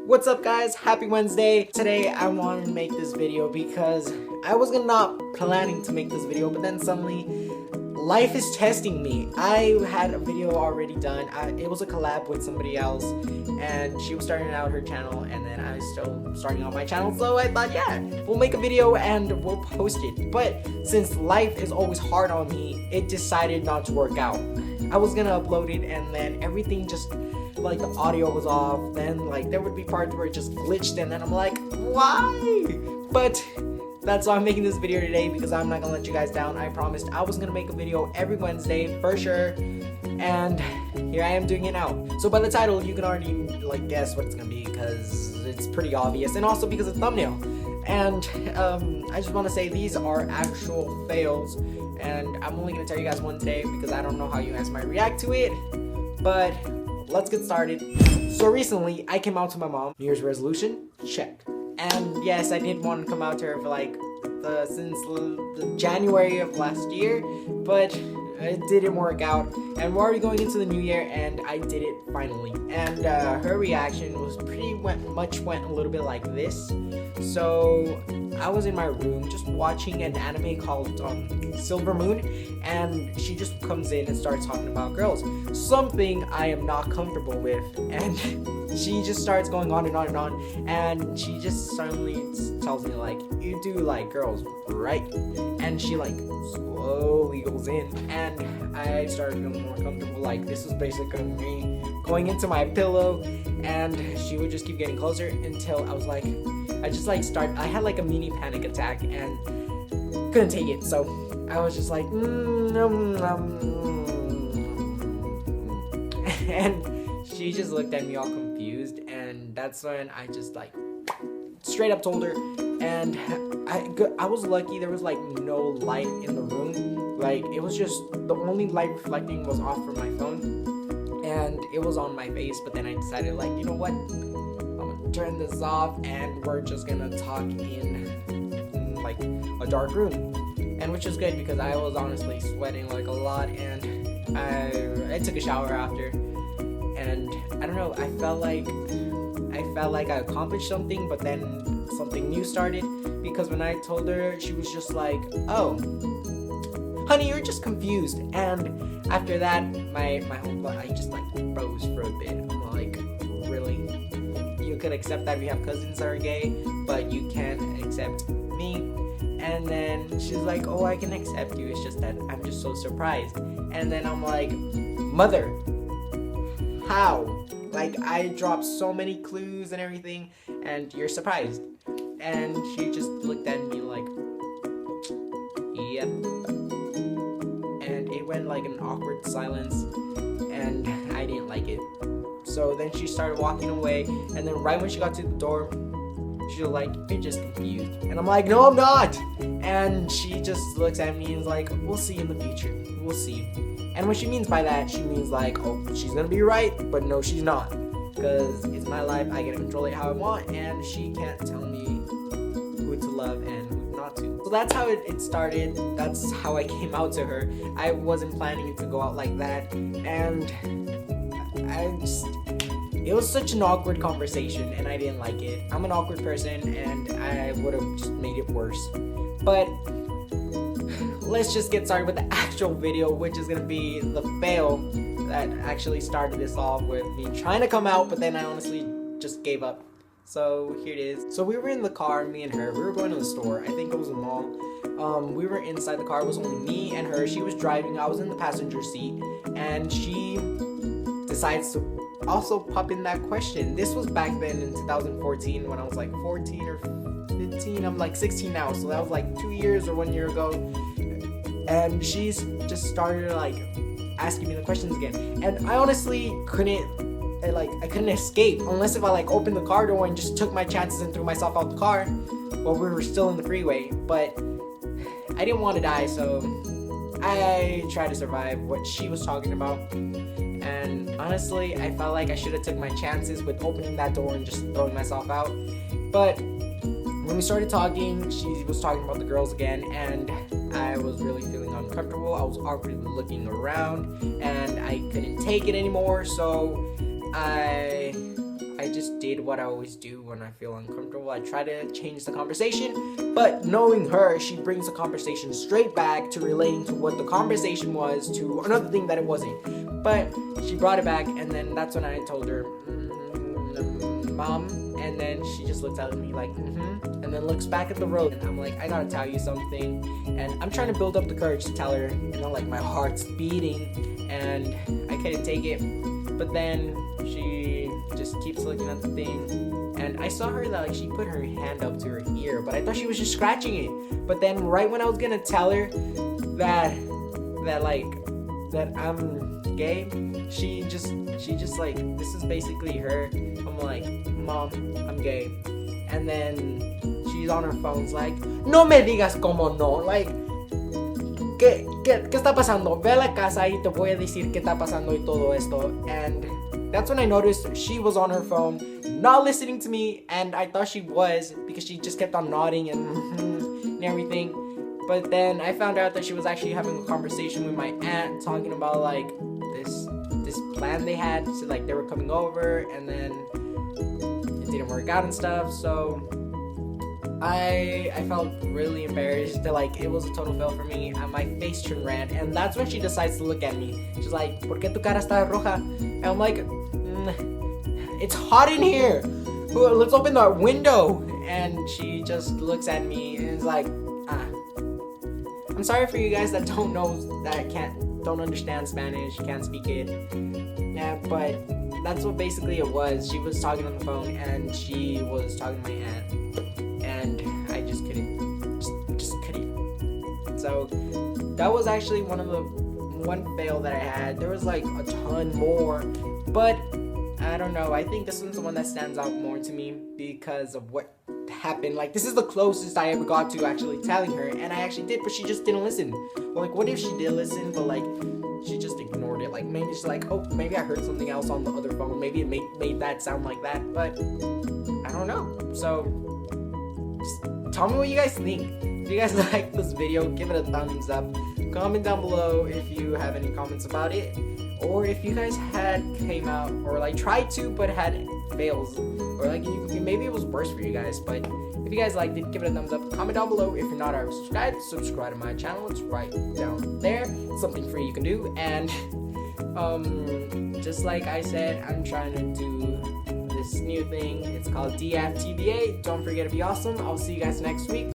What's up guys, happy Wednesday. Today I wanted to make this video because I was not planning to make this video, but then suddenly life is testing me. I had a video already done. It was a collab with somebody else and she was starting out her channel and then I was still starting out my channel, so I thought, yeah, we'll make a video and we'll post it. But since life is always hard on me, it decided not to work out. I was gonna upload it and then everything just, like, the audio was off, then like there would be parts where it just glitched and then I'm like, why? But that's why I'm making this video today, because I'm not gonna let you guys down. I promised I was gonna make a video every Wednesday for sure, and here I am doing it now. So by the title you can already like guess what it's gonna be, because it's pretty obvious, and also because of the thumbnail. And I just want to say these are actual fails, and I'm only gonna tell you guys one today because I don't know how you guys might react to it. But let's get started. So recently I came out to my mom. New Year's resolution, check. And yes, I did want to come out to her for like since the January of last year, but it didn't work out. And we're already going into the new year and I did it finally. And her reaction was went a little bit like this. So I was in my room just watching an anime called Silver Moon, and she just comes in and starts talking about girls, something I am not comfortable with, and she just starts going on and on and on, and she just suddenly tells me like, you do like girls, right? And she like slowly goes in, and I started feeling more comfortable, like this was basically me going into my pillow, and she would just keep getting closer until I was like, I had like a mini panic attack and couldn't take it, so I was just like, and she just looked at me all confused, and that's when I just like straight up told her. And I was lucky there was like no light in the room, like it was just the only light reflecting was off from my phone and it was on my face. But then I decided, like, you know what, I'm gonna turn this off and we're just gonna talk in like a dark room, and which was good because I was honestly sweating like a lot, and I took a shower after, and I don't know, I felt like I accomplished something, but then something new started, because when I told her, she was just like, oh, honey, you're just confused. And after that, my whole body just like froze for a bit. I'm like, really? You could accept that we have cousins that are gay, but you can't accept me? And then she's like, oh, I can accept you, it's just that I'm just so surprised. And then I'm like, mother, how? Like, I dropped so many clues and everything, and you're surprised. And she just looked at me like, yep. And it went like an awkward silence, and I didn't like it. So then she started walking away, and then right when she got to the door, she was like, you're just confused. And I'm like, no, I'm not. And she just looks at me and is like, we'll see in the future. We'll see. And what she means by that, she means like, oh, she's gonna be right, but no, she's not. Because it's my life, I get to control it how I want, and she can't tell me who to love and who not to. So that's how it started. That's how I came out to her. I wasn't planning it to go out like that, and it was such an awkward conversation, and I didn't like it. I'm an awkward person, and I would have just made it worse. But let's just get started with the actual video, which is gonna be the fail that actually started this off with me trying to come out, but then I honestly just gave up. So here it is. So we were in the car, me and her. We were going to the store. I think it was a mall. We were inside the car. It was only me and her. She was driving. I was in the passenger seat, and she decides to also pop in that question. This was back then in 2014 when I was like 14 or 15. I'm like 16 now, so that was like 2 years or 1 year ago. And she's just started like asking me the questions again, and I honestly couldn't escape unless if I like opened the car door and just took my chances and threw myself out the car while we were still in the freeway. But I didn't want to die, so I tried to survive what she was talking about. And honestly, I felt like I should have took my chances with opening that door and just throwing myself out. But when we started talking, she was talking about the girls again, and I was really feeling uncomfortable. I was awkwardly looking around, and I couldn't take it anymore, so I I just did what I always do when I feel uncomfortable. I try to change the conversation, but knowing her, she brings the conversation straight back to relating to what the conversation was to another thing that it wasn't. But she brought it back, and then that's when I told her, Mom, and then she just looks at me like, and then looks back at the road, and I'm like, I gotta tell you something, and I'm trying to build up the courage to tell her, like my heart's beating, and I couldn't take it, but then she just keeps looking at the thing, and I saw her that, like, she put her hand up to her ear, but I thought she was just scratching it, but then right when I was gonna tell her that I'm gay, she just like, this is basically her. I'm like, Mom, I'm gay. And then she's on her phone's like, no me digas como no. Like, ¿qué está pasando? Ve a la casa y te voy a decir qué está pasando y todo esto. And that's when I noticed she was on her phone, not listening to me, and I thought she was because she just kept on nodding and everything. But then I found out that she was actually having a conversation with my aunt, talking about like this plan they had. So like they were coming over, and then it didn't work out and stuff. So I felt really embarrassed. Like it was a total fail for me, and my face turned red. And that's when she decides to look at me. She's like, "¿Por qué tu cara está roja?" And I'm like, "It's hot in here. Let's open the window." And she just looks at me and is like, I'm sorry for you guys that don't understand Spanish, can't speak it. Yeah, but that's what basically it was. She was talking on the phone, and she was talking to my aunt, and I just couldn't. So that was actually one fail that I had. There was like a ton more, but I don't know. I think this one's the one that stands out more to me because of what happened. Like, this is the closest I ever got to actually telling her, and I actually did, but she just didn't listen. Well, like, what if she did listen, but like she just ignored it? Like, maybe she's like, oh, maybe I heard something else on the other phone, maybe it made that sound like that, but I don't know. So just tell me what you guys think. If you guys like this video, give it a thumbs up. Comment down below if you have any comments about it, or if you guys came out or like tried to but had fails, or like maybe it was worse for you guys. But if you guys liked it, give it a thumbs up. Comment down below. If you're not already subscribe to my channel. It's right down there. It's something free you can do. And just like I said, I'm trying to do this new thing. It's called DFTBA. Don't forget to be awesome. I'll see you guys next week.